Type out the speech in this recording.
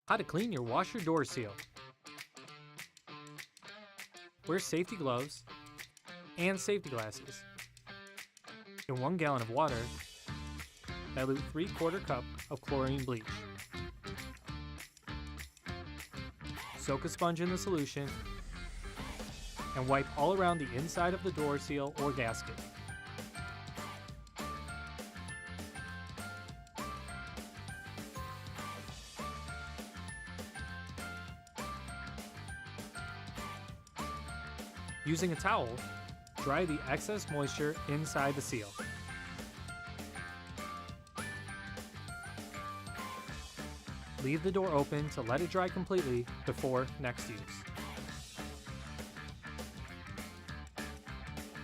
How to clean your washer door seal. Wear safety gloves and safety glasses. In 1 gallon of water, dilute 3/4 cup of chlorine bleach. Soak a sponge in the solution and wipe all around the inside of the door seal or gasket. Using a towel, dry the excess moisture inside the seal. Leave the door open to let it dry completely before next use.